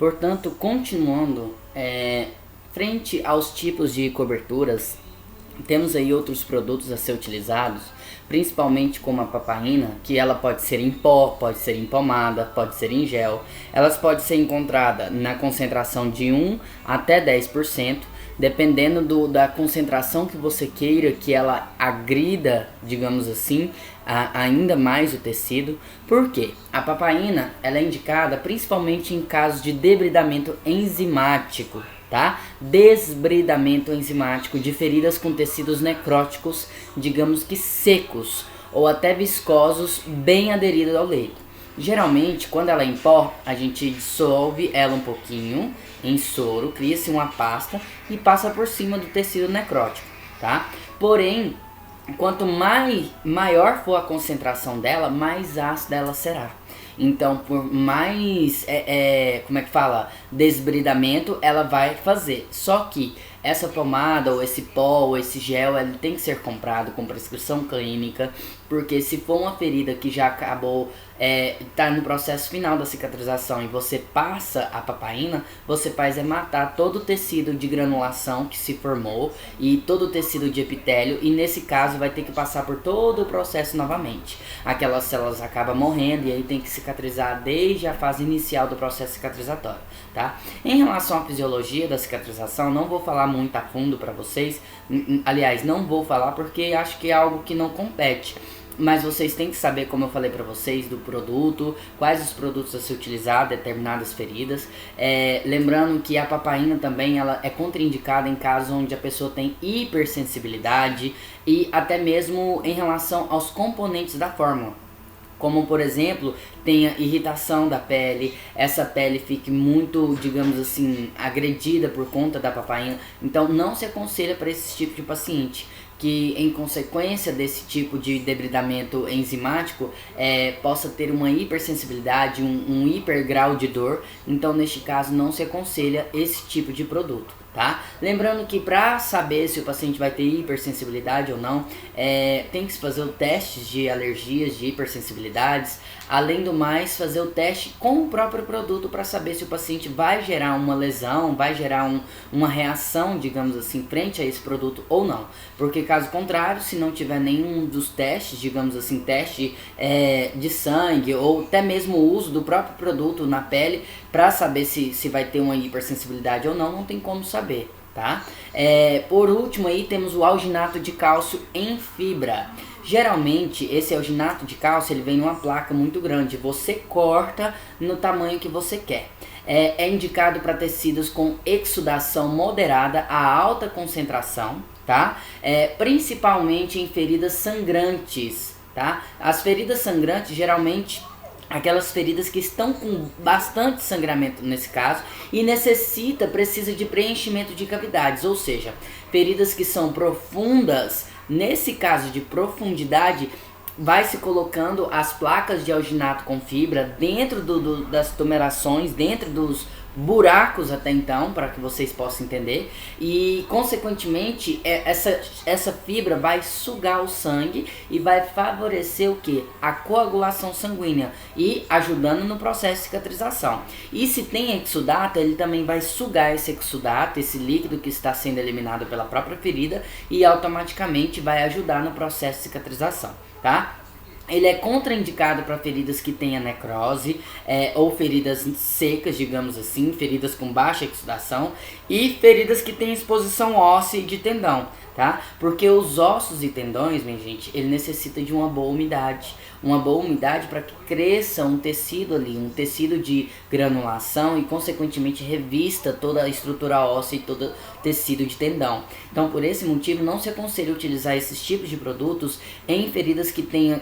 Portanto, continuando, frente aos tipos de coberturas, temos aí outros produtos a ser utilizados, principalmente como a papaina, que ela pode ser em pó, pode ser em pomada, pode ser em gel. Elas podem ser encontradas na concentração de 1 até 10%, dependendo da concentração que você queira que ela agrida, digamos assim, ainda mais o tecido. Por quê? A papaina ela é indicada principalmente em casos de debridamento enzimático, tá? Desbridamento enzimático de feridas com tecidos necróticos, digamos que secos ou até viscosos, bem aderidos ao leito. Geralmente, quando ela é em pó, a gente dissolve ela um pouquinho em soro, cria-se uma pasta e passa por cima do tecido necrótico, tá? Porém, quanto maior for a concentração dela, mais ácida ela será. Então, por mais, como é que fala, desbridamento ela vai fazer. Só que essa pomada, ou esse pó, ou esse gel, ele tem que ser comprado com prescrição clínica, porque se for uma ferida que já acabou, tá no processo final da cicatrização e você passa a papaina, você faz matar todo o tecido de granulação que se formou e todo o tecido de epitélio, e nesse caso vai ter que passar por todo o processo novamente. Aquelas células acabam morrendo e aí tem que cicatrizar desde a fase inicial do processo cicatrizatório, tá? Em relação à fisiologia da cicatrização, não vou falar muito a fundo para vocês, aliás, não vou falar porque acho que é algo que não compete. Mas vocês têm que saber, como eu falei para vocês, do produto, quais os produtos a se utilizar, determinadas feridas. Lembrando que a papaina também ela é contraindicada em casos onde a pessoa tem hipersensibilidade e até mesmo em relação aos componentes da fórmula. Como, por exemplo, tenha irritação da pele, essa pele fique muito, digamos assim, agredida por conta da papaina. Então, não se aconselha para esse tipo de paciente que, em consequência desse tipo de debridamento enzimático, possa ter uma hipersensibilidade, um hipergrau de dor. Então, neste caso, não se aconselha esse tipo de produto, tá? Lembrando que para saber se o paciente vai ter hipersensibilidade ou não, tem que se fazer o teste de alergias, de hipersensibilidades. Além do mais, fazer o teste com o próprio produto para saber se o paciente vai gerar uma lesão, vai gerar uma reação, digamos assim, frente a esse produto ou não. Porque caso contrário, se não tiver nenhum dos testes, digamos assim, teste de sangue ou até mesmo o uso do próprio produto na pele para saber se vai ter uma hipersensibilidade ou não, não tem como saber, tá? Por último aí temos o alginato de cálcio em fibra. Geralmente esse alginato de cálcio ele vem numa placa muito grande, você corta no tamanho que você quer. É indicado para tecidos com exudação moderada a alta concentração, tá? Principalmente em feridas sangrantes, tá? As feridas sangrantes geralmente aquelas feridas que estão com bastante sangramento nesse caso e precisa de preenchimento de cavidades, ou seja, feridas que são profundas. Nesse caso de profundidade, vai se colocando as placas de alginato com fibra dentro das tumerações, dentro dos buracos até então, para que vocês possam entender, e consequentemente essa fibra vai sugar o sangue e vai favorecer o que? A coagulação sanguínea e ajudando no processo de cicatrização. E se tem exudato, ele também vai sugar esse exudato, esse líquido que está sendo eliminado pela própria ferida, e automaticamente vai ajudar no processo de cicatrização, tá? Ele é contraindicado para feridas que tenha necrose, ou feridas secas, digamos assim, feridas com baixa exudação e feridas que têm exposição óssea e de tendão, tá? Porque os ossos e tendões, minha gente, ele necessita de uma boa umidade para que cresça um tecido ali, um tecido de granulação e consequentemente revista toda a estrutura óssea e todo o tecido de tendão. Então, por esse motivo, não se aconselha utilizar esses tipos de produtos em feridas que tenham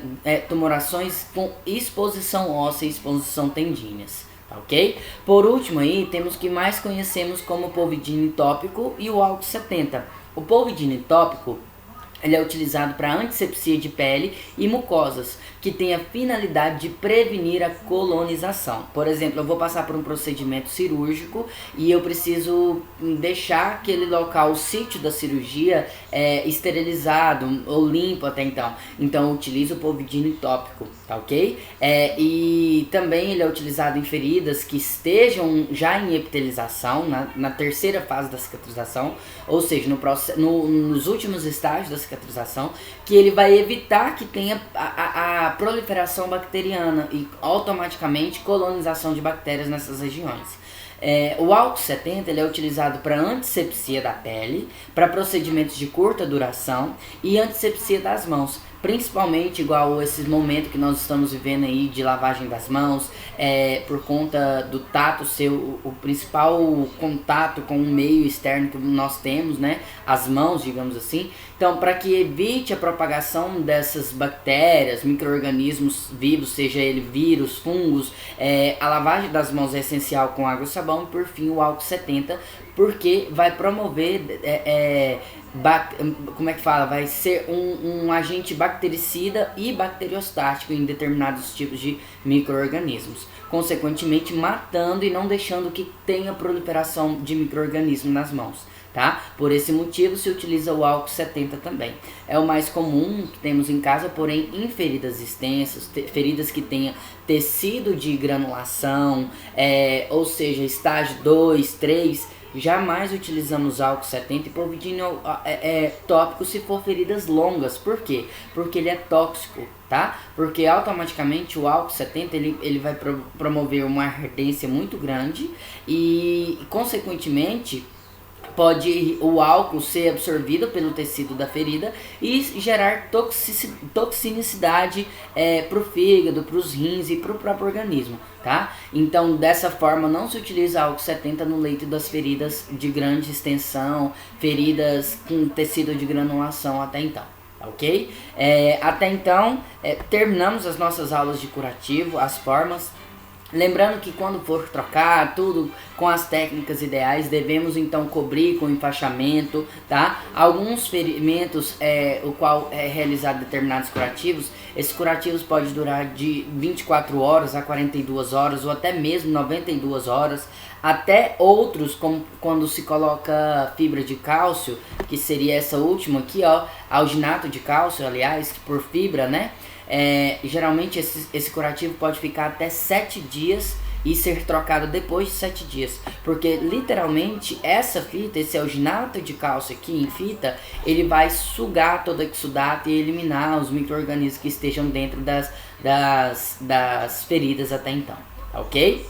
tumorações com exposição óssea e exposição tendíneas. Ok? Por último aí, temos o que mais conhecemos como o polvidine tópico e o álcool 70. O polvidine tópico Ele é utilizado para antisepsia de pele e mucosas, que tem a finalidade de prevenir a colonização. Por exemplo, eu vou passar por um procedimento cirúrgico e eu preciso deixar aquele local, o sítio da cirurgia, esterilizado ou limpo até então. Então eu utilizo o povidone tópico, tá ok? E também ele é utilizado em feridas que estejam já em epitelização, na terceira fase da cicatrização, ou seja, nos últimos estágios da cicatrização, que ele vai evitar que tenha a proliferação bacteriana e automaticamente colonização de bactérias nessas regiões. O álcool 70 ele é utilizado para antisepsia da pele, para procedimentos de curta duração e antisepsia das mãos, principalmente igual esses momentos que nós estamos vivendo aí de lavagem das mãos, por conta do tato ser o principal contato com o meio externo que nós temos, né, as mãos, digamos assim. Então, para que evite a propagação dessas bactérias, micro-organismos vivos, seja ele vírus, fungos, a lavagem das mãos é essencial com água e sabão, e por fim o álcool 70, porque vai promover, vai ser um agente bactericida e bacteriostático em determinados tipos de micro-organismos, consequentemente matando e não deixando que tenha proliferação de micro-organismos nas mãos. Tá? Por esse motivo se utiliza o álcool 70 também. É o mais comum que temos em casa, porém em feridas extensas, feridas que tenha tecido de granulação, ou seja, estágio 2, 3, jamais utilizamos álcool 70 e povidone tópico se for feridas longas. Por quê? Porque ele é tóxico, tá? Porque automaticamente o álcool 70 ele vai promover uma ardência muito grande e consequentemente pode o álcool ser absorvido pelo tecido da ferida e gerar toxinicidade para o fígado, para os rins e para o próprio organismo, tá? Então, dessa forma, não se utiliza álcool 70 no leito das feridas de grande extensão, feridas com tecido de granulação até então. Ok? Até então, terminamos as nossas aulas de curativo, as formas. Lembrando que quando for trocar tudo com as técnicas ideais, devemos então cobrir com enfaixamento, tá? Alguns ferimentos, o qual é realizado determinados curativos, esses curativos podem durar de 24 horas a 42 horas ou até mesmo 92 horas, até outros, como quando se coloca fibra de cálcio, que seria essa última aqui, ó, alginato de cálcio, aliás, que por fibra, né? Geralmente esse curativo pode ficar até 7 dias e ser trocado depois de 7 dias, porque literalmente essa fita, esse alginato de cálcio aqui em fita, ele vai sugar todo exudato e eliminar os micro-organismos que estejam dentro das feridas até então, ok?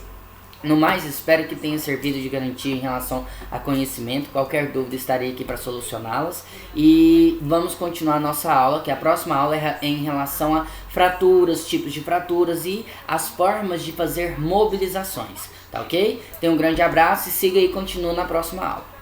No mais, espero que tenha servido de garantia em relação a conhecimento. Qualquer dúvida estarei aqui para solucioná-las. E vamos continuar nossa aula, que a próxima aula é em relação a fraturas, tipos de fraturas e as formas de fazer mobilizações. Tá ok? Então um grande abraço e siga aí e continua na próxima aula.